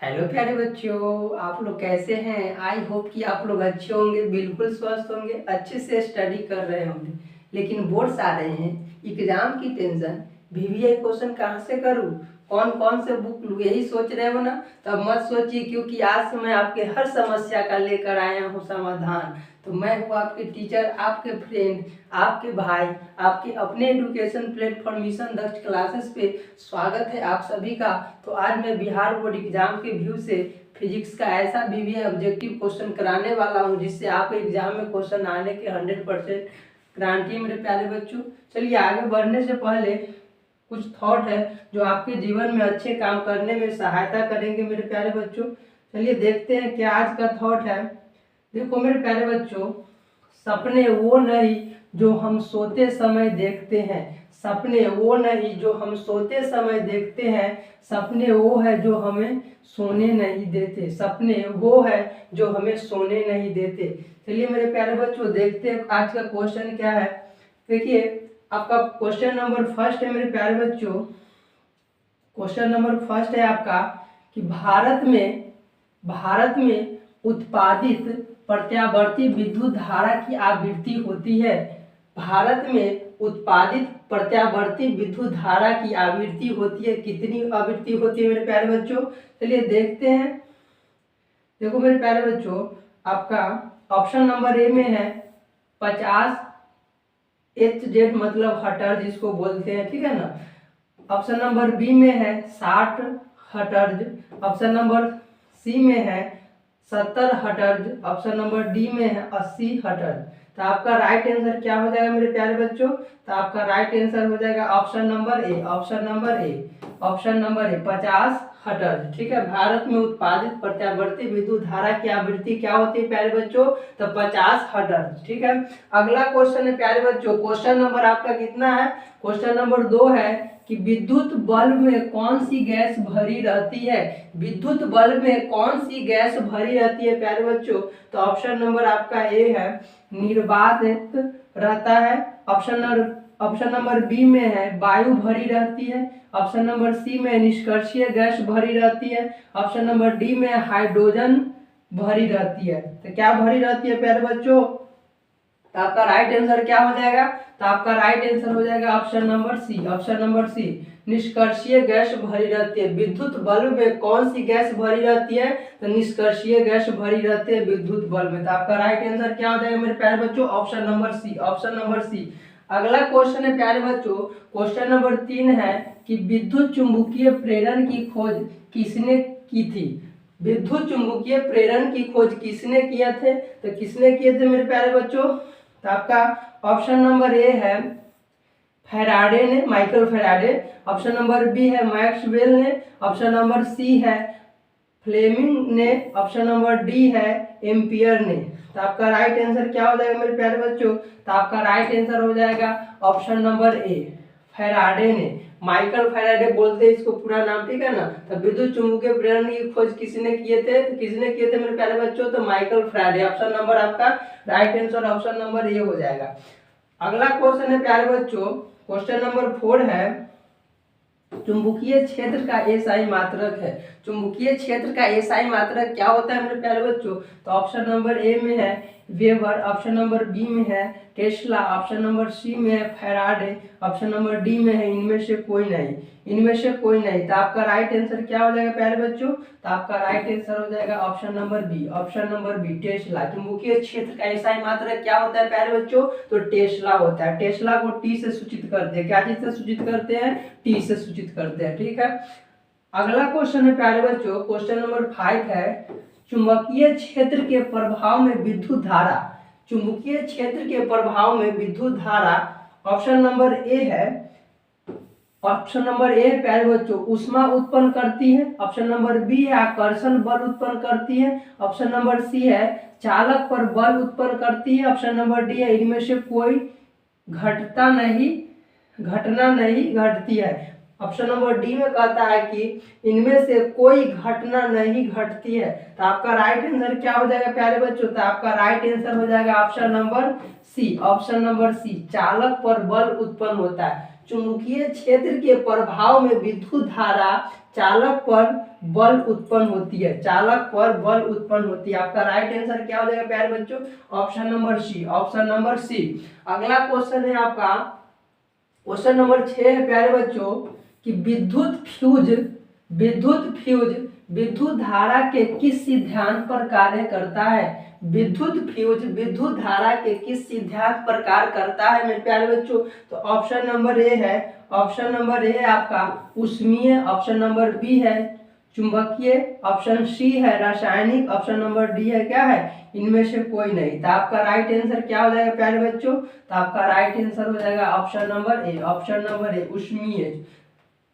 Hello प्यारे बच्चों, आप लोग कैसे हैं। आई होप कि आप लोग अच्छे होंगे, बिल्कुल स्वस्थ होंगे, अच्छे से स्टडी कर रहे होंगे। लेकिन बोर्ड्स आ रहे हैं, एग्जाम की टेंशन, वीवीआई क्वेश्चन कहाँ से करूँ, कौन कौन से बुक लूँ, यही सोच रहे हो ना। तब मत सोचिए, क्योंकि आज से मैं आपके हर समस्या का लेकर आया हूँ समाधान। तो मैं हूँ आपके टीचर, आपके फ्रेंड, आपके भाई, आपके अपने एजुकेशन प्लेटफॉर्म मिशन दक्ष क्लासेस पे स्वागत है आप सभी का। तो आज मैं बिहार बोर्ड एग्जाम के व्यू से फिजिक्स का ऐसा वीवीआई ऑब्जेक्टिव क्वेश्चन कराने वाला हूं जिससे आपके एग्जाम में क्वेश्चन आने के 100% गारंटी है मेरे प्यारे बच्चों। चलिए आगे बढ़ने से पहले कुछ थॉट है जो आपके जीवन में अच्छे काम करने में सहायता करेंगे मेरे प्यारे बच्चों। चलिए देखते हैं क्या आज का थॉट है। देखो मेरे प्यारे बच्चों, सपने वो नहीं जो हम सोते समय देखते हैं। सपने वो नहीं जो हम सोते समय देखते हैं। सपने वो है जो हमें सोने नहीं देते। सपने वो है जो हमें सोने नहीं देते। चलिए मेरे प्यारे बच्चों देखते हैं आज का क्वेश्चन क्या है। देखिए आपका क्वेश्चन नंबर फर्स्ट है मेरे प्यारे बच्चों। क्वेश्चन नंबर फर्स्ट है आपका कि भारत में उत्पादित प्रत्यावर्ती विद्युत धारा की आवृत्ति होती है। भारत में उत्पादित प्रत्यावर्ती विद्युत धारा की आवृत्ति होती है। कितनी आवृत्ति होती है मेरे प्यारे बच्चों, चलिए देखते हैं। देखो मेरे प्यारे बच्चों, आपका ऑप्शन नंबर ए में है 50 HZ मतलब हर्ट्ज जिसको बोलते हैं, ठीक है ना। ऑप्शन नंबर बी में है 60 हर्ट्ज। ऑप्शन नंबर सी में है 70 हर्ट्ज। ऑप्शन नंबर डी में है 80 हर्ट्ज। तो आपका राइट आंसर क्या हो जाएगा मेरे प्यारे बच्चों, तो आपका राइट आंसर हो जाएगा option number A. Option number A 50 hertz, ठीक है। भारत में उत्पादित प्रत्यावर्ती विद्युत धारा की आवृत्ति क्या होती है प्यारे बच्चों, तो 50 हर्ट्ज, ठीक है। अगला क्वेश्चन है प्यारे बच्चों, क्वेश्चन नंबर आपका कितना है, क्वेश्चन नंबर 2 है कि विद्युत बल्ब में कौन सी गैस भरी रहती है। विद्युत बल्ब में कौन सी गैस भरी रहती है प्यारे बच्चों, तो ऑप्शन नंबर आपका ए है निर्वात रहता है। ऑप्शन नंबर बी में है वायु भरी रहती है। ऑप्शन नंबर सी में निष्कर्षीय गैस भरी रहती है। ऑप्शन नंबर डी में हाइड्रोजन भरी रहती है। तो क्या भरी रहती है प्यारे बच्चों, तो आपका राइट आंसर क्या हो जाएगा, तो आपका राइट आंसर हो जाएगा option number C. Option number C निष्कर्षीय गैस भरी रहती है। विद्युत बल्ब में कौन सी गैस भरी रहती है, तो निष्कर्षीय गैस भरी रहती है विद्युत बल्ब में। तो आपका राइट आंसर क्या हो जाएगा मेरे प्यारे बच्चों, option number C. Option number C. अगला क्वेश्चन है प्यारे बच्चों, क्वेश्चन नंबर 3 है कि विद्युत चुंबकीय प्रेरण की खोज किसने की थी। विद्युत चुंबकीय प्रेरण की खोज किसने किया थे, तो किसने किए थे मेरे प्यारे बच्चों, तो आपका ऑप्शन नंबर ए है फैराडे ने, Michael Faraday. Option number B है मैक्सवेल ने। ऑप्शन नंबर सी है फ्लेमिंग ने। ऑप्शन नंबर डी है एम्पियर ने। तो आपका राइट आंसर क्या हो जाएगा मेरे प्यारे बच्चों, तो आपका राइट आंसर हो जाएगा ऑप्शन नंबर ए फैराडे ने। माइकल फैराडे बोलते हैं इसको पूरा नाम, ठीक है ना। तो विद्युत चुंबकीय प्रेरण की खोज किसने किए थे, तो किसने किए थे मेरे प्यारे बच्चों, तो माइकल फैराडे। ऑप्शन नंबर आपका राइट आंसर ऑप्शन नंबर ए हो जाएगा। अगला क्वेश्चन है प्यारे बच्चों, क्वेश्चन नंबर 4 है चुंबकीय क्षेत्र का एसआई मात्रक है। चुंबकीय क्षेत्र का एसआई मात्रक क्या होता है मेरे प्यारे बच्चों, तो ऑप्शन नंबर ए में है वेबर। ऑप्शन नंबर बी में है टेस्ला। ऑप्शन नंबर सी में है फैराडे। ऑप्शन नंबर डी में है इनमें से कोई नहीं। इनमें से कोई नहीं, तो आपका राइट आंसर क्या हो जाएगा प्यारे बच्चों, तो आपका राइट आंसर हो जाएगा option number B. Option number B Tesla. चुंबकीय क्षेत्र का एसआई मात्रक क्या होता है प्यारे बच्चों, तो टेस्ला होता है। टेस्ला को टी से सूचित करते हैं, क्या चीज से सूचित करते हैं, टी से सूचित करते हैं, ठीक है। अगला क्वेश्चन है प्यारे बच्चों, क्वेश्चन नंबर 5 है चुंबकीय क्षेत्र के प्रभाव में विद्युत धारा। चुंबकीय क्षेत्र के प्रभाव में विद्युत धारा ऑप्शन नंबर ए है, ऑप्शन नंबर ए प्यारे बच्चों ऊष्मा उत्पन्न करती है। ऑप्शन नंबर बी है आकर्षण बल उत्पन्न करती है। ऑप्शन नंबर सी है चालक पर बल उत्पन्न करती है। ऑप्शन नंबर डी है इनमें से कोई घटना नहीं घटती है। ऑप्शन नंबर डी में कहता है कि इनमें से कोई घटना नहीं घटती है। तो आपका राइट आंसर क्या हो जाएगा प्यारे बच्चों, तो आपका राइट आंसर हो जाएगा option number C. Option number C चालक पर बल उत्पन्न होता है। चुंबकीय क्षेत्र के प्रभाव में विद्युत धारा चालक पर बल उत्पन्न होती है, चालक पर बल उत्पन्न होती है। आपका राइट आंसर क्या हो जाएगा प्यारे बच्चों? Option number C, option number C. अगला क्वेश्चन है आपका क्वेश्चन नंबर 6 है प्यारे बच्चों कि विद्युत फ्यूज विद्युत धारा के किस सिद्धांत पर कार्य करता है? विद्युत फ्यूज विद्युत धारा के किस सिद्धांत पर कार्य करता है मेरे प्यारे बच्चों? तो ऑप्शन नंबर ए है, ऑप्शन नंबर ए है आपका ऊष्मीय, ऑप्शन नंबर बी है चुंबकीय, ऑप्शन सी है रासायनिक, ऑप्शन नंबर डी है क्या है? इनमें से कोई नहीं। तो आपका राइट आंसर क्या हो जाएगा प्यारे बच्चों? तो आपका राइट आंसर हो जाएगा option number A, option number ए ऊष्मीय।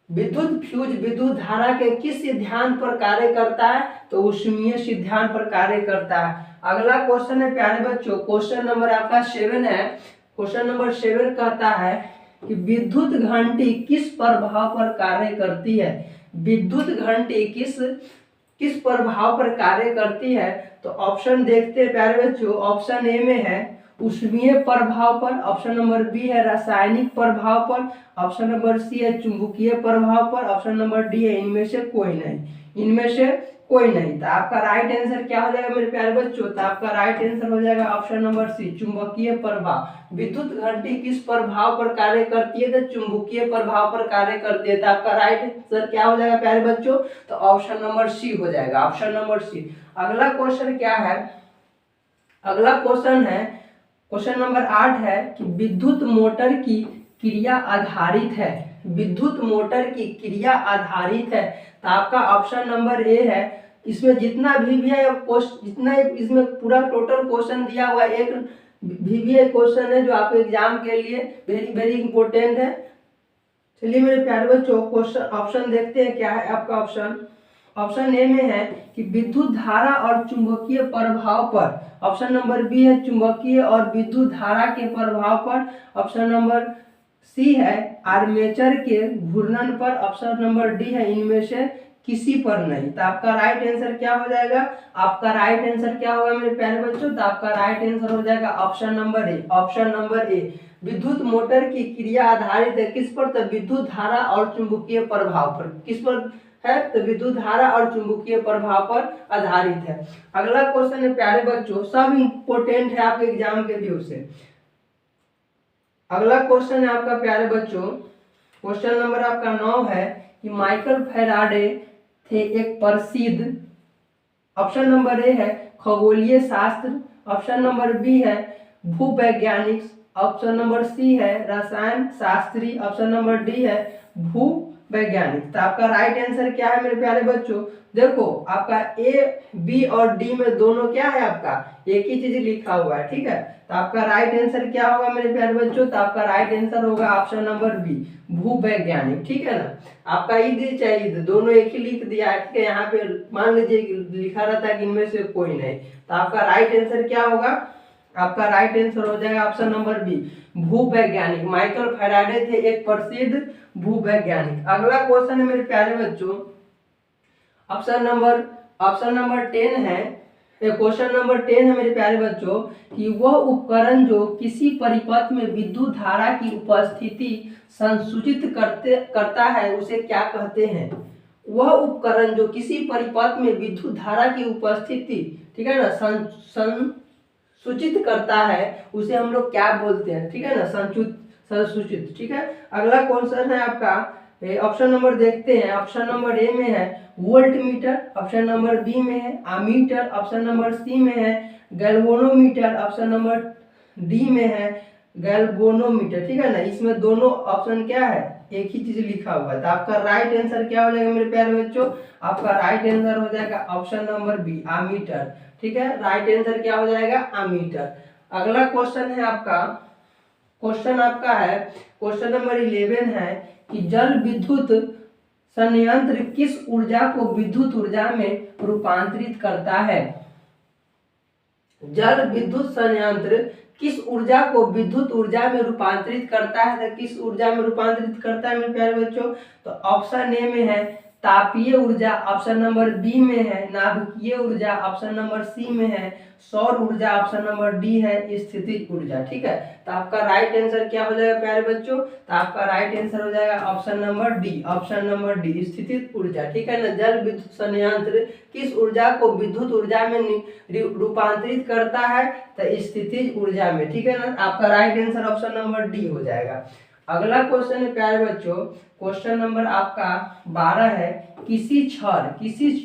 विद्युत फ्यूज विद्युत धारा के किस सिद्धांत पर कार्य करता है? तो ऊष्मीय सिद्धांत पर कार्य करता है। अगला क्वेश्चन है प्यारे बच्चों, क्वेश्चन नंबर आपका 7 है। क्वेश्चन नंबर 7 कहता है कि विद्युत घंटी किस प्रभाव पर कार्य करती है? विद्युत घंटी किस प्रभाव पर कार्य करती है? तो ऑप्शन देखते हैं प्यारे बच्चों। ऑप्शन ए में है ऊष्मीय प्रभाव पर, ऑप्शन नंबर बी है रासायनिक प्रभाव पर, ऑप्शन नंबर सी है चुंबकीय प्रभाव पर, ऑप्शन नंबर डी है इनमें से कोई नहीं, इनमें से कोई नहीं। तो आपका राइट आंसर क्या हो जाएगा मेरे प्यारे बच्चों? तो आपका राइट आंसर हो जाएगा ऑप्शन नंबर सी चुंबकीय प्रभाव। विद्युत घंटी किस प्रभाव पर कार्य करती है? तो चुंबकीय प्रभाव पर कार्य करती है। तो आपका राइट आंसर क्या हो जाएगा प्यारे बच्चों? तो ऑप्शन नंबर सी हो जाएगा, ऑप्शन नंबर सी। अगला क्वेश्चन क्या है? अगला क्वेश्चन है क्वेश्चन नंबर 8 है कि विद्युत मोटर की क्रिया आधारित है, विद्युत मोटर की क्रिया आधारित है। तो आपका ऑप्शन नंबर ए है। इसमें जितना भी है जितना इसमें पूरा टोटल क्वेश्चन दिया हुआ है, एक भी क्वेश्चन है जो आपके एग्जाम के लिए वेरी वेरी इंपॉर्टेंट है। चलिए मेरे प्यारे बच्चों क्वेश्चन ऑप्शन देखते हैं क्या है आपका ऑप्शन। ऑप्शन ए में है कि विद्युत धारा और चुंबकीय प्रभाव पर, ऑप्शन नंबर बी है चुंबकीय और विद्युत धारा के प्रभाव पर, ऑप्शन नंबर सी है आर्मेचर के घूर्णन पर, ऑप्शन नंबर डी है इनमें से किसी पर नहीं। तो आपका राइट आंसर क्या हो जाएगा? आपका राइट आंसर क्या होगा मेरे प्यारे बच्चों? तो आपका राइट आंसर हो जाएगा option number A, option number ए। विद्युत मोटर की क्रिया आधारित है किस पर? तो विद्युत धारा और चुंबकीय प्रभाव पर। किस पर है? तो विद्युत धारा और चुंबकीय प्रभाव पर आधारित है। अगला क्वेश्चन है प्यारे बच्चों, सब इंपोर्टेंट है आपके एग्जाम के व्यू से। अगला क्वेश्चन है आपका प्यारे बच्चों, क्वेश्चन नंबर आपका 9 है कि माइकल फैराडे थे एक प्रसिद्ध, ऑप्शन नंबर ए है खगोलीय शास्त्र, ऑप्शन नंबर बी है भूवैज्ञानिक, ऑप्शन नंबर सी है रसायन शास्त्री, ऑप्शन नंबर डी है भूवैज्ञानिक। तो आपका राइट आंसर क्या है मेरे प्यारे बच्चों? देखो आपका ए बी और डी में दोनों क्या है? आपका एक ही चीज लिखा हुआ है, ठीक है। तो आपका राइट आंसर क्या होगा मेरे प्यारे बच्चों? तो आपका राइट आंसर होगा ऑप्शन नंबर बी भूवैज्ञानिक, ठीक है ना। आपका ईद चाहिए दोनों एक ही लिख दिया है, ठीक है। यहाँ पे मान लीजिए लिखा रहता है कि इनमें से कोई नहीं, तो आपका राइट आंसर क्या होगा? आपका राइट आंसर हो जाएगा ऑप्शन नंबर बी भूवैज्ञानिक। माइकल फैराडे थे एक प्रसिद्ध भूवैज्ञानिक। अगला क्वेश्चन है मेरे प्यारे बच्चों, ऑप्शन नंबर 10 है, क्वेश्चन नंबर 10 है मेरे प्यारे बच्चों कि वह उपकरण जो किसी परिपथ में विद्युत धारा की उपस्थिति संसूचित करता है उसे क्या कहते हैं? वह उपकरण जो किसी परिपथ में विद्युत धारा की उपस्थिति, ठीक है ना, संसूचित करता है उसे हम लोग क्या बोलते हैं? ठीक है ना, संसूचित, ठीक है। अगला क्वेश्चन है आपका, ऑप्शन नंबर देखते हैं। ऑप्शन नंबर ए में है voltmeter, option number B में है अमीटर, ऑप्शन नंबर सी में है गैल्वेनोमीटर, ऑप्शन नंबर डी में है गैल्वेनोमीटर, ठीक है ना। इसमें दोनों ऑप्शन क्या है? एक ही चीज लिखा हुआ है। तो आपका राइट आंसर क्या हो जाएगा मेरे प्यारे बच्चों? आपका राइट आंसर हो जाएगा ऑप्शन नंबर बी अमीटर, ठीक है। राइट आंसर क्या हो जाएगा? अमीटर। अगला क्वेश्चन है आपका, क्वेश्चन आपका है क्वेश्चन नंबर 11 है कि जल विद्युत संयंत्र किस ऊर्जा को विद्युत ऊर्जा में रूपांतरित करता है? जल विद्युत संयंत्र किस ऊर्जा को विद्युत ऊर्जा में रूपांतरित करता है? तो किस ऊर्जा में रूपांतरित करता है मेरे प्यारे बच्चों? तो ऑप्शन ए में है तापीय ऊर्जा ऑप्शन नंबर बी में है, नाभिकीय ऊर्जा ऑप्शन नंबर सी में है, सौर ऊर्जा ऑप्शन नंबर डी है, स्थितिज ऊर्जा। ठीक है, तो आपका राइट आंसर क्या हो जाएगा प्यारे बच्चों? तो आपका राइट आंसर हो जाएगा option number D, option number D, स्थितिज ऊर्जा। ठीक है ना, जल विद्युत संयंत्र किस ऊर्जा को विद्युत ऊर्जा में रूपांतरित करता है? तो स्थितिज ऊर्जा में। ठीक है ना, आपका right answer option number D हो जाएगा। अगला क्वेश्चन है प्यारे बच्चों, क्वेश्चन नंबर आपका 12 है, किसी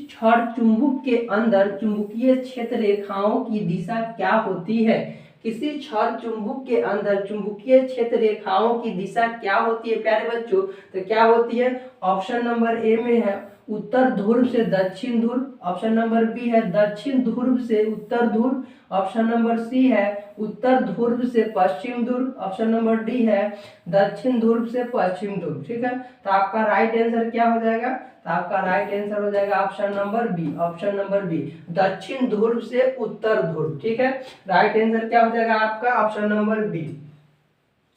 छड़ चुंबक के अंदर चुंबकीय क्षेत्र रेखाओं की दिशा क्या होती है? किसी छड़ चुंबक के अंदर चुंबकीय क्षेत्र रेखाओं की दिशा क्या होती है प्यारे बच्चों? तो क्या होती है? ऑप्शन नंबर ए में है उत्तर ध्रुव से दक्षिण ध्रुव, ऑप्शन नंबर बी है दक्षिण ध्रुव से उत्तर ध्रुव, ऑप्शन नंबर सी है उत्तर ध्रुव से पश्चिम ध्रुव, ऑप्शन नंबर डी है दक्षिण ध्रुव से पश्चिम ध्रुव। ठीक है, तो आपका राइट आंसर क्या हो जाएगा? तो आपका राइट आंसर हो जाएगा option number B, option number B, दक्षिण ध्रुव से उत्तर ध्रुव। ठीक है, राइट आंसर क्या हो जाएगा आपका? Option number B.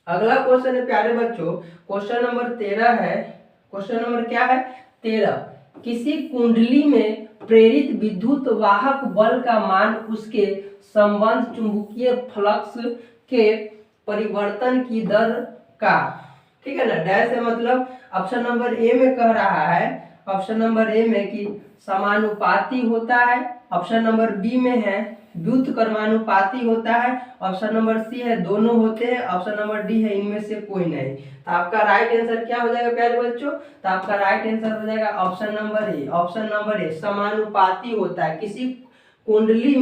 अगला क्वेश्चन है प्यारे बच्चों, क्वेश्चन नंबर 13 है। क्वेश्चन नंबर क्या है? 13, किसी कुंडली में प्रेरित विद्युत वाहक बल का मान उसके संबंध चुंबकीय फ्लक्स के परिवर्तन की दर का, ठीक है ना, डैश है मतलब ऑप्शन नंबर ए में कह रहा है, ऑप्शन नंबर ए में कि समानुपाती होता है, ऑप्शन नंबर बी में है व्युत्क्रमानुपाती होता है, ऑप्शन नंबर सी है दोनों होते हैं, ऑप्शन नंबर डी है इनमें से कोई नहीं। तो आपका राइट आंसर क्या हो जाएगा प्यारे बच्चों? तो आपका राइट आंसर हो जाएगा option number A, option number ए, समानुपाती होता है। किसी कुंडली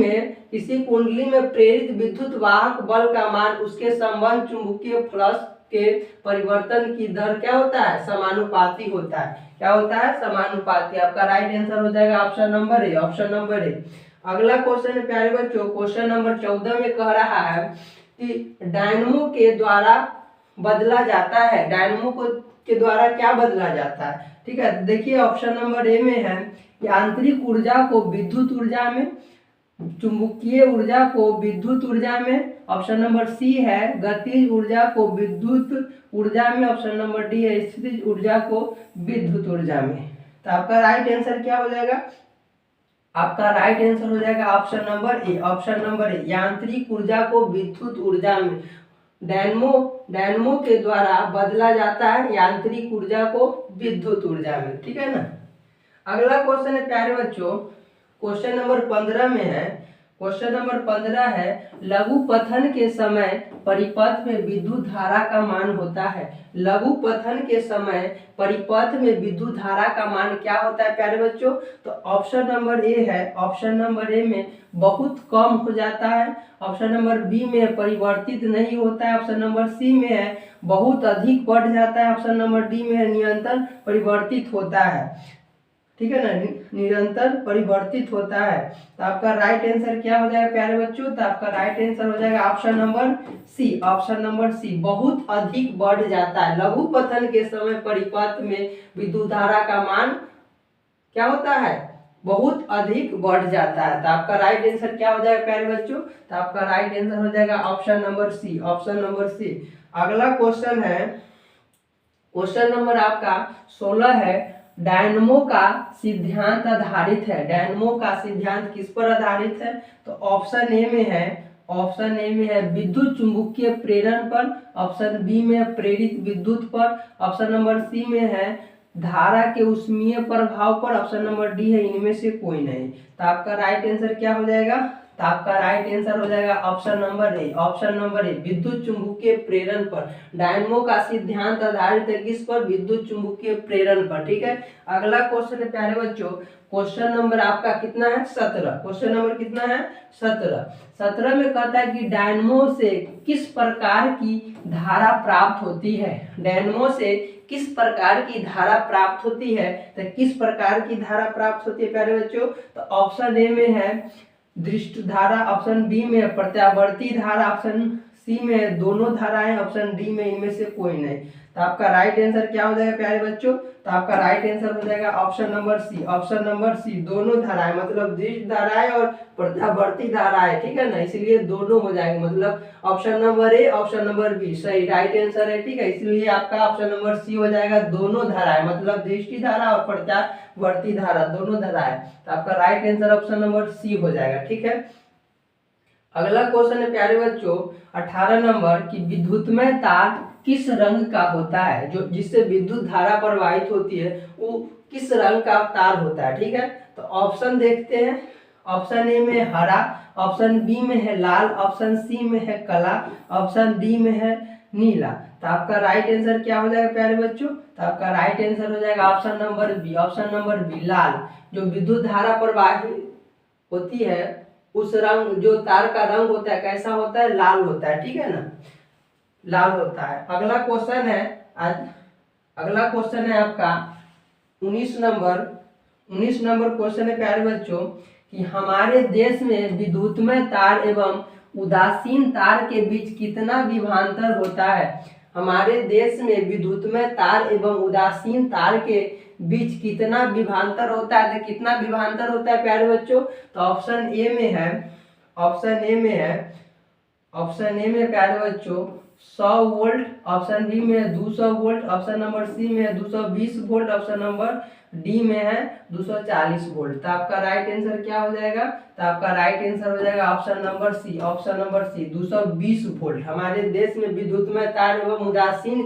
में प्रेरित विद्युत वाहक बल का मान उसके संबंध चुंबकीय फ्लक्स के परिवर्तन की दर क्या होता है? समानुपाती होता है। क्या होता है? समानुपाती। आपका राइट आंसर हो जाएगा option number A, option number ए। अगला क्वेश्चन है प्यारे बच्चों, क्वेश्चन नंबर 14 में कह रहा है कि डायनमो के द्वारा बदला जाता है, डायनमो के द्वारा क्या बदला जाता है? ठीक है, देखिए ऑप्शन नंबर ए में है कि आंतरिक ऊर्जा को विद्युत ऊर्जा में, चुंबकीय ऊर्जा को विद्युत ऊर्जा में, ऑप्शन नंबर सी है गतिज ऊर्जा को विद्युत ऊर्जा में, ऑप्शन नंबर डी है स्थितिज ऊर्जा को विद्युत ऊर्जा में। तो आपका राइट आंसर क्या हो जाएगा? आपका राइट आंसर हो जाएगा option number A, option number ए, यांत्रिक ऊर्जा को विद्युत ऊर्जा में डायनमो के द्वारा बदला जाता है यांत्रिक ऊर्जा को विद्युत ऊर्जा में। ठीक है ना, अगला क्वेश्चन है प्यारे बच्चों, क्वेश्चन नंबर 15 में है। क्वेश्चन नंबर 15 है, लघु पथन के समय परिपथ में विद्युत धारा का मान होता है। लघु पथन के समय परिपथ में विद्युत धारा का मान क्या होता है प्यारे बच्चों? तो ऑप्शन नंबर ए है, ऑप्शन नंबर ए में बहुत कम हो जाता है, ऑप्शन नंबर बी में परिवर्तित नहीं होता है, ऑप्शन नंबर सी में है बहुत अधिक बढ़ जाता है, ऑप्शन नंबर डी में है निरंतर परिवर्तित होता है। ठीक है ना, निरंतर परिवर्तित होता है। तो आपका राइट आंसर क्या हो जाएगा प्यारे बच्चों? तो आपका राइट आंसर हो जाएगा option number C, option number C, बहुत अधिक बढ़ जाता है। लघु पथन के समय परिपथ में विद्युत धारा का मान क्या होता है? बहुत अधिक बढ़ जाता है। तो आपका राइट आंसर क्या हो जाएगा प्यारे बच्चों? तो आपका राइट आंसर हो जाएगा option number C, option number C. अगला क्वेश्चन है, क्वेश्चन नंबर आपका 16 है, डायनमो का सिद्धांत आधारित है। डायनमो का सिद्धांत किस पर आधारित है? तो ऑप्शन ए में है, ऑप्शन ए में है विद्युत चुंबकीय प्रेरण पर, ऑप्शन बी में प्रेरित विद्युत पर, ऑप्शन नंबर सी में है धारा के ऊष्मीय प्रभाव पर, ऑप्शन नंबर डी है इनमें से कोई नहीं। तो आपका राइट आंसर क्या हो जाएगा? तो आपका राइट आंसर हो जाएगा option number A, option number ए, विद्युत चुंबकीय प्रेरण पर। डायनमो का सिद्धांत आधारित है किस पर? विद्युत चुंबकीय प्रेरण पर। ठीक है, अगला क्वेश्चन है प्यारे बच्चों, क्वेश्चन नंबर आपका कितना है? 17। क्वेश्चन नंबर कितना है? 17। 17 में कहता है कि डायनमो से किस प्रकार की धारा प्राप्त होती है? डायनमो से किस प्रकार की धारा प्राप्त होती है? तो किस प्रकार की धारा प्राप्त होती है प्यारे बच्चों? तो ऑप्शन ए में है दृष्ट धारा, ऑप्शन बी में प्रत्यावर्ती धारा, ऑप्शन सी में है दोनों धाराएं, ऑप्शन डी में इनमें से कोई नहीं। तो आपका राइट आंसर क्या हो जाएगा प्यारे बच्चों? तो आपका राइट आंसर हो जाएगा option number C. Option number C, दोनों धाराएं मतलब दृष्ट धाराएं और प्रत्यावर्ती धाराएं, ठीक है ना, इसलिए दोनों हो जाएंगे। मतलब option number A, option number B सही राइट आंसर है, ठीक है। इसलिए आपका ऑप्शन नंबर सी हो जाएगा, दोनों धाराएं मतलब दृष्टि धारा और प्रत्यावर्ती धारा दोनों धाराएं। तो आपका right answer option number C हो जाएगा, ठीक है। अगला क्वेश्चन है प्यारे बच्चों 18 नंबर की विद्युतमय तार किस रंग का होता है? जो जिससे विद्युत धारा प्रवाहित होती है वो किस रंग का तार होता है, ठीक है। तो ऑप्शन देखते हैं। ऑप्शन ए में हरा, ऑप्शन बी में है लाल, ऑप्शन सी में है काला, ऑप्शन डी में है नीला। तो आपका राइट आंसर क्या हो जाएगा प्यारे बच्चों? तो आपका राइट आंसर हो जाएगा option number B. Option number B लाल। जो विद्युत धारा प्रवाहित होती है उस रंग, जो तार का रंग होता है कैसा होता है? लाल होता है, ठीक है ना, लाल होता है। अगला क्वेश्चन है अगला क्वेश्चन है आपका 19 नंबर क्वेश्चन है प्यारे बच्चों कि हमारे देश में विद्युतमय तार एवं उदासीन तार के बीच कितना विभवांतर होता है? हमारे देश में विद्युतमय तार एवं उदासीन तार के बीच कितना विभवांतर होता है? तो कितना विभवांतर होता है प्यारे बच्चों? तो ऑप्शन ए में है प्यारे बच्चों 100 वोल्ट, ऑप्शन बी में है 200 वोल्ट, ऑप्शन नंबर सी में है 220 वोल्ट, ऑप्शन नंबर डी में है 240 वोल्ट। तो आपका राइट आंसर क्या हो जाएगा? तो आपका राइट आंसर हो जाएगा option number C. Option number C 220 volt. हमारे देश में विद्युतमय तार एवं उदासीन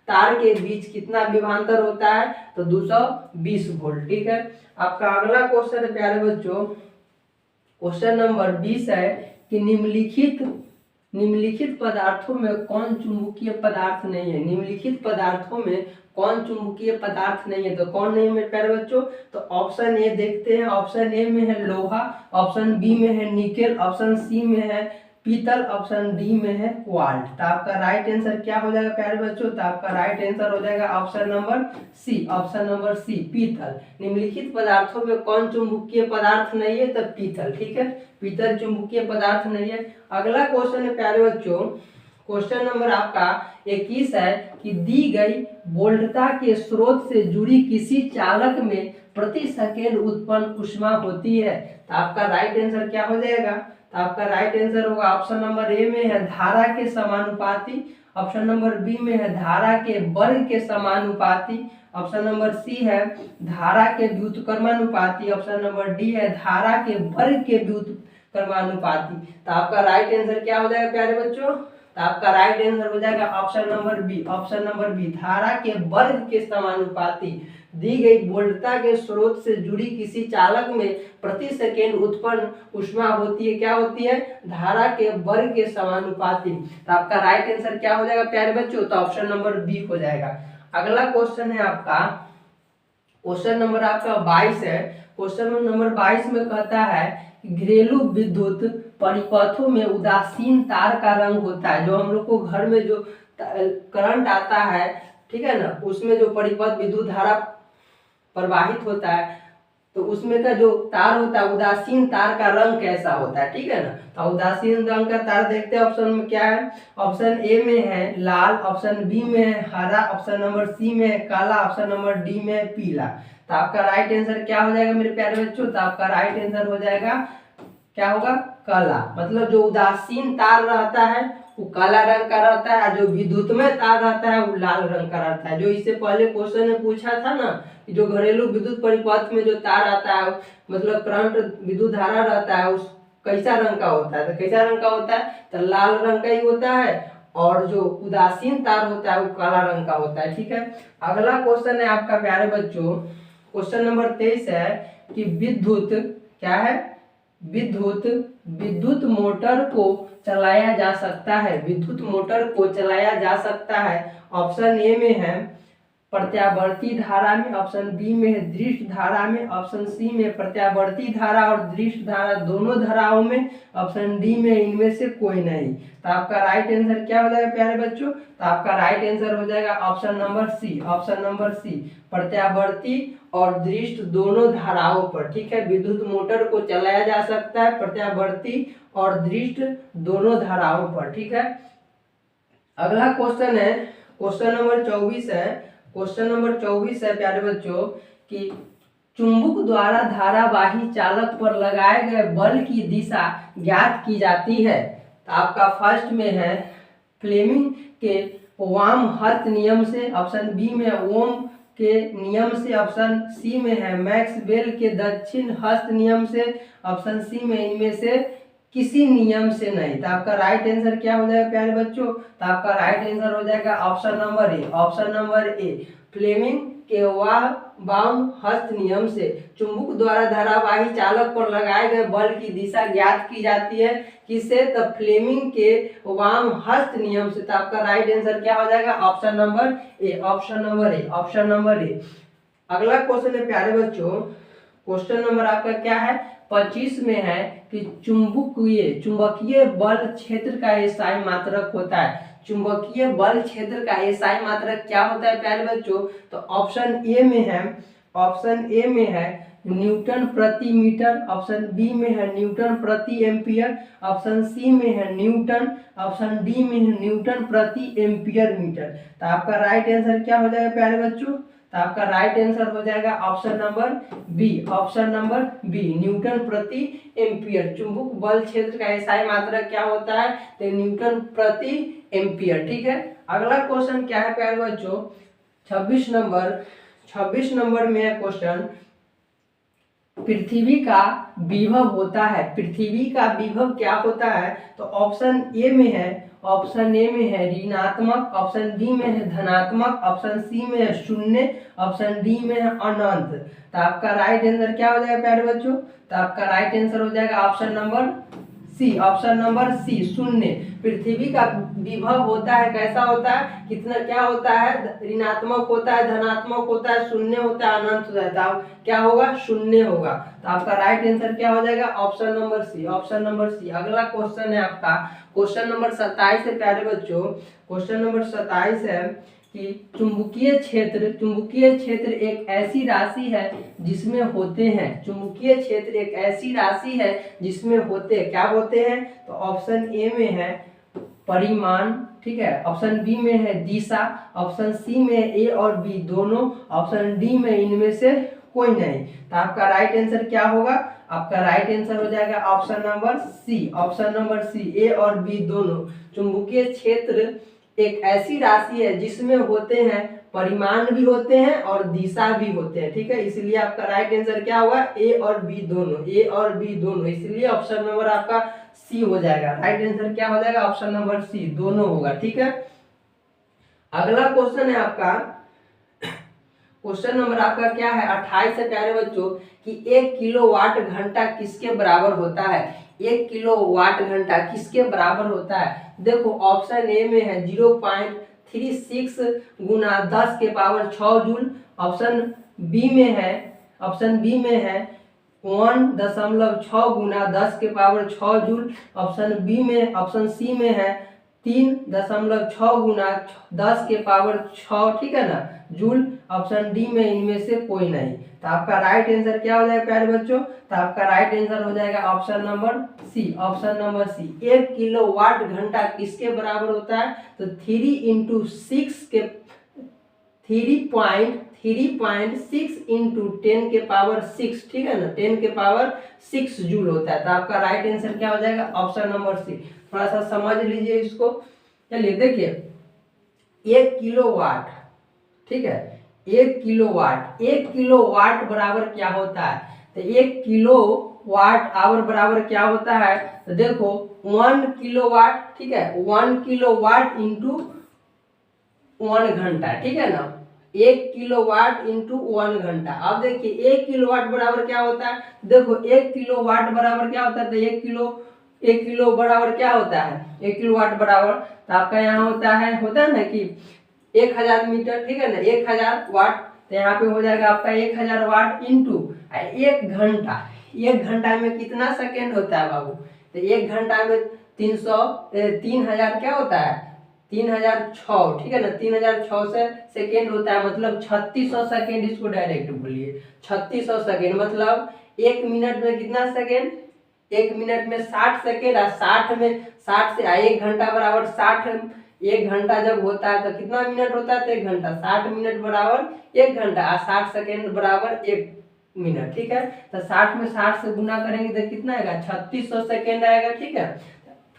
तार के बीच कितना विभवांतर होता है? तो 220 वोल्ट, ठीक है। आपका अगला क्वेश्चन है प्यारे बच्चों क्वेश्चन नंबर 20 है कि निम्नलिखित पदार्थों में कौन चुंबकीय पदार्थ नहीं है? निम्नलिखित पदार्थों में कौन चुंबकीय पदार्थ नहीं है? तो कौन नहीं है मेरे प्यारे बच्चों? तो ऑप्शन ए देखते हैं। ऑप्शन ए में है लोहा, ऑप्शन बी में है निकेल, ऑप्शन सी में है पीतल, ऑप्शन डी में है क्वार्ट। तो आपका राइट आंसर क्या हो जाएगा प्यारे बच्चों? तो आपका राइट आंसर हो जाएगा option number C. Option number C पीतल। निम्नलिखित पदार्थों में कौन चुंबकीय पदार्थ नहीं है? तो पीतल, ठीक है, पीतल चुंबकीय पदार्थ नहीं है। अगला क्वेश्चन है प्यारे बच्चों क्वेश्चन नंबर आपका 21 है कि दी गई वोल्टता के स्रोत से जुड़ी किसी चालक में प्रति सेकेंड उत्पन्न ऊष्मा होती है? तो आपका राइट आंसर क्या हो जाएगा? तो आपका राइट आंसर होगा ऑप्शन नंबर ए में है धारा के समानुपाती, ऑप्शन नंबर बी में है धारा के वर्ग के समानुपाती, ऑप्शन नंबर सी है धारा के व्युत्क्रमानुपाती, ऑप्शन नंबर डी है धारा के वर्ग के व्युत्क्रमानुपाती। तो आपका राइट आंसर क्या हो जाएगा प्यारे बच्चों? तो आपका राइट आंसर हो जाएगा option number B. Option number B धारा के वर्ग के समानुपाती। दी गई वोल्टता के स्रोत से जुड़ी किसी चालक में प्रति सेकेंड उत्पन्न ऊष्मा होती है, क्या होती है? धारा के वर्ग के समानुपाती। तो आपका राइट आंसर क्या हो जाएगा प्यारे बच्चों? तो ऑप्शन नंबर बी हो जाएगा। अगला क्वेश्चन है आपका क्वेश्चन नंबर आपका 22 है। क्वेश्चन नंबर 22 में कहता है घरेलू विद्युत परिपथों में उदासीन तार का रंग होता है। जो हम लोग को घर में जो करंट आता है, ठीक है ना, उसमें जो परिपथ विद्युत धारा प्रवाहित होता है तो उसमें का जो तार होता है उदासीन तार का रंग कैसा होता है, ठीक है ना। तो उदासीन रंग का तार देखते हैं ऑप्शन में क्या है। ऑप्शन ए में है लाल, ऑप्शन बी में है हरा, ऑप्शन नंबर सी में है काला, ऑप्शन नंबर डी में है पीला। तो आपका राइट आंसर क्या हो जाएगा मेरे प्यारे बच्चों? तो आपका राइट आंसर हो जाएगा क्या होगा? काला। मतलब जो उदासीन तार रहता है वो काला रंग का रहता है, जो विद्युतमय तार रहता है वो लाल रंग का रहता है। जो इससे पहले क्वेश्चन में पूछा था ना कि जो घरेलू विद्युत परिपथ में जो तार आता है मतलब करंट विद्युत धारा रहता है उस कैसा रंग का होता है? तो कैसा रंग का होता है? तो लाल रंग का ही होता है। और जो उदासीन तार होता है वो काला रंग का होता है, ठीक है। अगला क्वेश्चन है आपका प्यारे बच्चों क्वेश्चन नंबर 23 है कि विद्युत क्या है? विद्युत मोटर को चलाया जा सकता है। विद्युत मोटर को चलाया जा सकता है। ऑप्शन ए में है प्रत्यावर्ती धारा में, ऑप्शन बी में है दृष्ट धारा में, ऑप्शन सी में प्रत्यावर्ती धारा और दृष्ट धारा दोनों धाराओं में, ऑप्शन डी में इनमें से कोई नहीं। तो आपका राइट आंसर क्या हो जाएगा प्यारे बच्चों? तो आपका राइट आंसर हो जाएगा option number C. Option number C प्रत्यावर्ती और दृष्ट दोनों धाराओं पर, ठीक है। विद्युत मोटर को चलाया जा सकता है प्रत्यावर्ती और दृष्ट दोनों धाराओं पर, ठीक है। अगला क्वेश्चन है, क्वेश्चन नंबर 24 है। क्वेश्चन नंबर 24 है प्यारे बच्चों कि चुंबक द्वारा धारावाही चालक पर लगाए गए बल की दिशा ज्ञात की जाती है। तो आपका फर्स्ट में है फ्लेमिंग के वाम हस्त नियम से, ऑप्शन बी में ओम के नियम से, ऑप्शन सी में है मैक्सवेल के दक्षिण हस्त नियम से, ऑप्शन सी में इनमें से किसी नियम से नहीं। तो आपका राइट आंसर क्या हो जाएगा प्यारे बच्चों? तो आपका राइट आंसर हो जाएगा option number A. Option number A, Fleming के वाम हस्त नियम से चुंबक द्वारा धारावाही चालक पर लगाए गए बल की दिशा ज्ञात की जाती है। किससे? तो फ्लेमिंग के वाम हस्त नियम से। तो आपका राइट आंसर क्या हो जाएगा? Option number A. Option number A. Option number ए। अगला क्वेश्चन है प्यारे बच्चों, क्वेश्चन नंबर आपका क्या है? 25 में है कि चुंबकीय बल क्षेत्र का एसआई मात्रक होता है। चुंबकीय बल क्षेत्र का एसआई मात्रक क्या होता है प्यारे बच्चों? तो ऑप्शन ए में है, ऑप्शन ए में है न्यूटन प्रति मीटर, ऑप्शन बी में है न्यूटन प्रति एम्पियर, ऑप्शन सी में है न्यूटन, ऑप्शन डी में है न्यूटन प्रति एम्पियर मीटर। तो आपका राइट आंसर क्या हो जाएगा प्यारे बच्चों? तो आपका राइट आंसर हो जाएगा option number B. Option number B, newton प्रति एम्पियर। चुंबक बल क्षेत्र का एसआई मात्रक क्या होता है? तो न्यूटन प्रति एम्पियर। ठीक है। अगला क्वेश्चन क्या है प्यारे बच्चों? 26 नंबर में है क्वेश्चन, पृथ्वी का विभव होता है। पृथ्वी का विभव क्या होता है? तो ऑप्शन ए में है, ऑप्शन ए में है ऋणात्मक, ऑप्शन बी में है धनात्मक, ऑप्शन सी में है शून्य, ऑप्शन डी में है अनंत। तो आपका राइट आंसर क्या हो जाएगा प्यारे बच्चों? तो आपका राइट आंसर हो जाएगा option number C. Option number C, शून्य। पृथ्वी का विभव होता है, कैसा होता है? कितना, क्या होता है? ऋणात्मक होता है, धनात्मक होता है, शून्य होता है, अनंत होता है। क्या होगा? शून्य होगा। तो आपका राइट आंसर क्या हो जाएगा? Option number C. Option number C. अगला क्वेश्चन है आपका क्वेश्चन नंबर 27 है प्यारे बच्चों। क्वेश्चन नंबर 27 है कि चुंबकीय क्षेत्र एक ऐसी राशि है जिसमें होते हैं, चुंबकीय क्षेत्र एक ऐसी राशि है जिसमें होते हैं, क्या होते हैं? तो ऑप्शन ए में है परिमाण, ठीक है, ऑप्शन बी में है दिशा, ऑप्शन सी में ए और बी दोनों, ऑप्शन डी में इनमें से कोई नहीं। तो आपका राइट आंसर क्या होगा? आपका राइट आंसर हो जाएगा option number C. Option number C, A और बी दोनों। चुंबकीय क्षेत्र एक ऐसी राशि है जिसमें होते हैं परिमाण भी होते हैं और दिशा भी होते हैं। ठीक है, इसलिए आपका राइट आंसर क्या होगा? ए और बी दोनों, ए और बी दोनों। इसलिए ऑप्शन नंबर आपका सी हो जाएगा। राइट आंसर क्या हो जाएगा? ऑप्शन नंबर सी, दोनों होगा। ठीक है। अगला क्वेश्चन है आपका, क्वेश्चन नंबर आपका क्या है? 28 है प्यारे बच्चों कि 1 किलोवाट घंटा किसके बराबर होता है? 1 किलोवाट घंटा किसके बराबर होता है? देखो ऑप्शन ए में है 0.36 गुना 10 के पावर 6 जूल, ऑप्शन बी में है, ऑप्शन बी में है 1.6 गुना 10 के पावर 6 जूल, ऑप्शन बी में, ऑप्शन सी में है 3.6 गुना 10 के पावर 6, ठीक है ना, जूल, ऑप्शन डी में इनमें से कोई नहीं। तो आपका राइट आंसर क्या हो जाएगा प्यारे बच्चों? तो आपका राइट आंसर हो जाएगा option number C. Option number C, 1 kilowatt घंटा किसके बराबर होता है? तो 3 के 3.6 इंटू 10 के पावर 6, ठीक है ना, 10 के पावर 6 जूल होता है। तो आपका राइट आंसर क्या हो जाएगा? Option number C. थोड़ा सा समझ लीजिए इसको। चलिए देखिए, 1 किलोवाट, ठीक है, 1 किलोवाट बराबर क्या होता है? तो 1 किलोवाट आवर बराबर क्या होता है? तो देखो 1 किलोवाट, ठीक है, 1 किलोवाट इंटू 1 घंटा, ठीक है ना, 1 किलोवाट इंटू 1 घंटा। अब देखिए 1 किलोवाट बराबर क्या होता है? देखो 1 किलोवाट बराबर क्या होता है? तो 1 किलो बराबर क्या होता है? 1 किलोवाट बराबर, तो आपका यहाँ होता है ना कि 1000 मीटर, ठीक है ना, 1000 वाट। तो यहाँ पे हो जाएगा आपका 1000 वाट इंटू 1 घंटा। 1 घंटा में कितना सेकेंड होता है बाबू? तो 1 घंटा में 3000 क्या होता है? 3006, ठीक है ना, 3006 से सेकेंड होता है, मतलब 3600 सेकेंड। इसको डायरेक्ट बोलिए 3600 सेकेंड, मतलब 1 मिनट में कितना सेकेंड? 1 मिनट में 60 सेकेंड, और 60 से 1 घंटा बराबर 60 1 घंटा जब होता है तो कितना मिनट होता है, तो 1 घंटा। 60 मिनट बराबर 1 घंटा और 60 सेकेंड बराबर 1 मिनट, ठीक है। तो 60 में 60 से गुना करेंगे तो कितना आएगा, 3600 सेकेंड आएगा, ठीक है।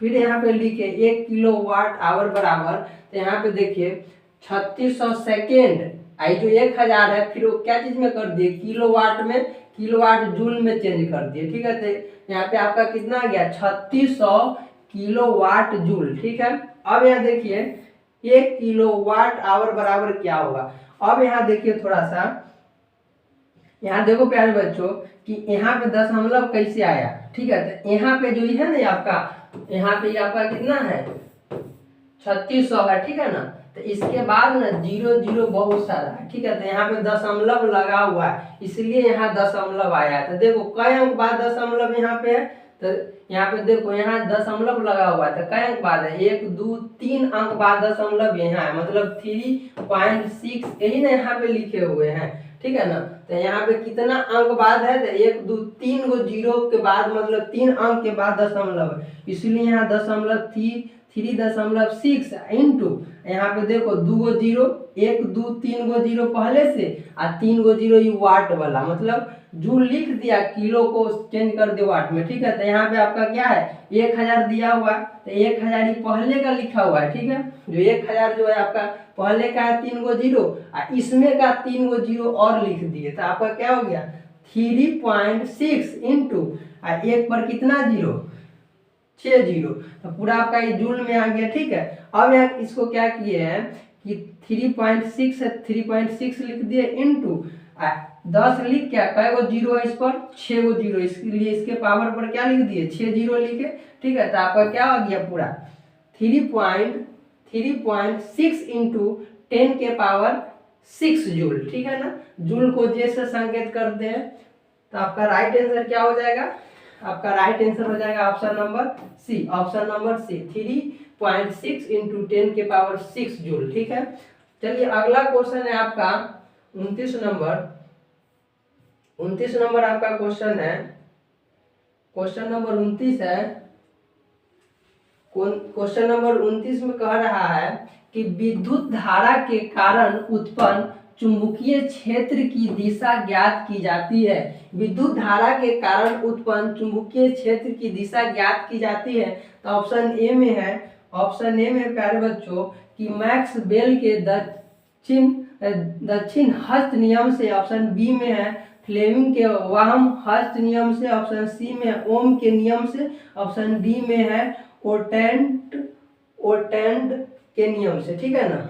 फिर यहाँ पे लिखे 1 किलोवाट आवर बराबर, तो यहाँ पे देखिए 3600 सेकेंड, आई जो 1000 है फिर वो क्या चीज में कर दिए, किलोवाट में, किलोवाट जूल में चेंज कर दिए, ठीक है। तो यहाँ पे आपका कितना आ गया, 3600 किलोवाट जूल, ठीक है। अब यहाँ देखिए 1 किलोवाट आवर बराबर क्या होगा। अब यहाँ देखिए थोड़ा सा, यहाँ देखो प्यारे बच्चों कि यहाँ पे दशमलव कैसे आया, ठीक है। तो यहाँ पे जो है ना आपका, यहाँ पे आपका कितना है, 3600 है, ठीक है ना। तो इसके बाद ना 00 बहुत सारा है, ठीक है। तो यहाँ पे दशमलव लगा हुआ है, इसलिए यहाँ दशमलव आया। तो देखो कई अंक बाद दशमलव यहाँ पे है, तो यहाँ पे देखो यहाँ दशमलव लगा हुआ है, तो कई अंक बाद है, 1 2 3 अंक बाद दशमलव यहाँ है, मतलब 3.6 यही ना यहाँ पे लिखे हुए हैं, ठीक है ना। तो यहाँ पे कितना अंक बाद है, तो 1 2 3 गो जीरो के बाद, मतलब 3 अंक के बाद दशमलव है, इसलिए यहाँ दशमलव 3.6 इंटू यहाँ पे देखो 2 गो जीरो, 1 2 3 गो जीरो पहले से और 3 गो जीरो ये वाट वाला, मतलब जूल लिख दिया, किलो को चेंज कर दिया वाट में, ठीक है। तो यहाँ पे आपका क्या है, 1000 दिया हुआ है, तो 1000 ये पहले का लिखा हुआ है, ठीक है। जो 1000 जो है आपका पहले का है 3 गो जीरो और इसमें का 3 गो जीरो और लिख दिए, तो आपका क्या हो गया 3.6 इंटू एक पर कितना जीरो, 6 जीरो, तो पूरा आपका ये जूल में आ गया, ठीक है। अब यहाँ इसको क्या किए हैं कि 3.6 है, 3.6 लिख दिए इंटू 10 लिख क्या, कै गो जीरो है इस पर, 6 गो जीरो, इसलिए इसके पावर पर क्या लिख दिए, 6 जीरो लिखे, ठीक है। तो आपका क्या हो गया पूरा 3.6 इंटू 10 के पावर 6 जूल, ठीक है ना। जूल को जैसे संकेत करते हैं, तो आपका राइट आंसर क्या हो जाएगा, आपका राइट आंसर हो जाएगा option number C, option number C 3.6 into 10 के पावर 6 जूल, ठीक है। चलिए अगला क्वेश्चन है आपका 29 नंबर, 29 नंबर आपका क्वेश्चन है, क्वेश्चन नंबर 29 है। क्वेश्चन नंबर 29 में कह रहा है कि विद्युत धारा के कारण उत्पन्न चुंबकीय क्षेत्र की दिशा ज्ञात की जाती है। विद्युत धारा के कारण उत्पन्न चुंबकीय क्षेत्र की दिशा ज्ञात की जाती है। तो ऑप्शन ए में है, ऑप्शन ए में प्यारे बच्चों कि मैक्स बेल के दक्षिण हस्त नियम से, ऑप्शन बी में है फ्लेमिंग के वाम हस्त नियम से, ऑप्शन सी में है ओम के नियम से, ऑप्शन डी में है ओटेंड के नियम से, ठीक है ना।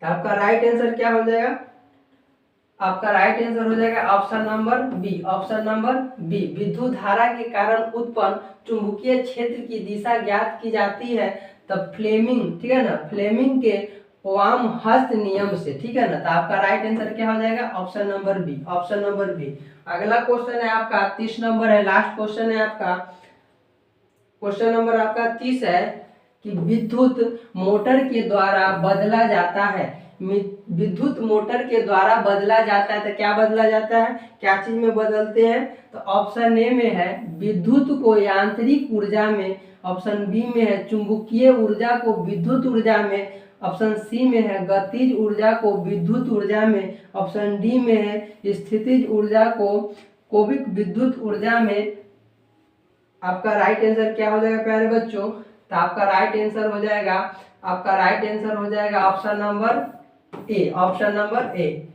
आपका राइट आंसर क्या हो जाएगा, आपका राइट आंसर हो जाएगा option number B, option number B, विद्युत धारा के कारण उत्पन्न चुंबकीय क्षेत्र की दिशा ज्ञात की जाती है तब फ्लेमिंग, ठीक है ना, फ्लेमिंग के वाम हस्त नियम से, ठीक है ना। तो आपका राइट आंसर क्या हो जाएगा, option number B, option number B. अगला क्वेश्चन है आपका 30 नंबर है, लास्ट क्वेश्चन है आपका, क्वेश्चन नंबर आपका 30 है कि विद्युत मोटर के द्वारा बदला जाता है, विद्युत मोटर के द्वारा बदला जाता है, तो क्या बदला जाता है, क्या चीज में बदलते हैं। तो ऑप्शन ए में है विद्युत को यांत्रिक ऊर्जा में, ऑप्शन बी में है चुंबकीय ऊर्जा को विद्युत ऊर्जा में, ऑप्शन सी में है गतिज ऊर्जा को विद्युत ऊर्जा में, ऑप्शन डी में है स्थितिज ऊर्जा को कोविक विद्युत ऊर्जा में। आपका राइट आंसर क्या हो जाएगा प्यारे बच्चों, तो आपका राइट आंसर हो जाएगा, आपका राइट आंसर हो जाएगा option number A, option number A,